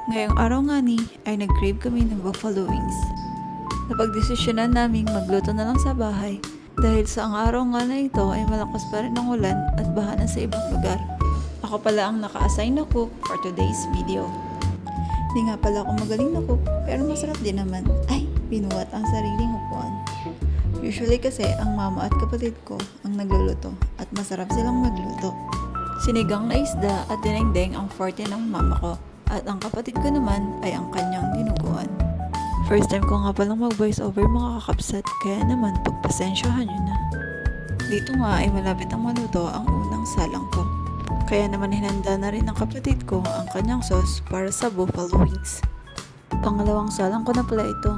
Ngayong araw nga ni ay nag-crave kami ng buffalo wings. Napagdesisyonan naming magluto na lang sa bahay dahil sa ang araw nga na ito ay malakas pa rin ang ulan at baha na sa ibang lugar. Ako pala ang naka-assign na cook for today's video. Di nga pala ako magaling na cook pero masarap din naman. Ay, binuhat ang sariling upuan. Usually kasi ang mama at kapatid ko ang nagluluto at masarap silang magluto. Sinigang na isda at dinengdeng ang forte ng mama ko at ang kapatid ko naman ay ang kanyang dinuguan. First time ko nga palang mag-voice over mga kakapsat kaya naman pagpasensyahan nyo na. Dito nga ay malapit ang maluto ang unang salang ko. Kaya naman hinanda na rin ng kapatid ko ang kanyang sauce para sa buffalo wings. Pangalawang salang ko na pala ito.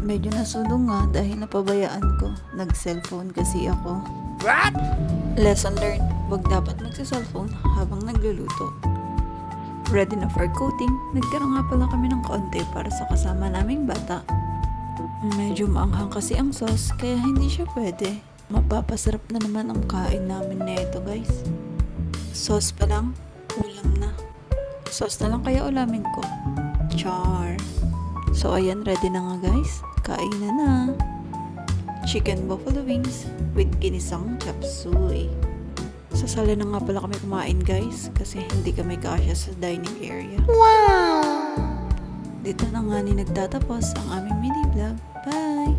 Medyo nasunog nga dahil napabayaan ko. Nag-cellphone kasi ako. What? Lesson learned. Huwag dapat magsa-cellphone habang nagluluto. Ready na for coating. Nagtira nga pala kami ng kaunti para sa kasama naming bata. Medyo maanghang kasi ang sauce kaya hindi siya pwede. Mapapasarap na naman ang kain namin na ito guys. Sauce pa lang, ulam na. Sauce na lang kaya ulamin ko. Char. So ayan, ready na nga guys. Kainan na. Chicken buffalo wings with ginisang chop suey. Sa sala na nga pala kami kumain guys kasi hindi kami kasya sa dining area. Wow! Dito na nga ni nagtatapos ang aming mini vlog. Bye!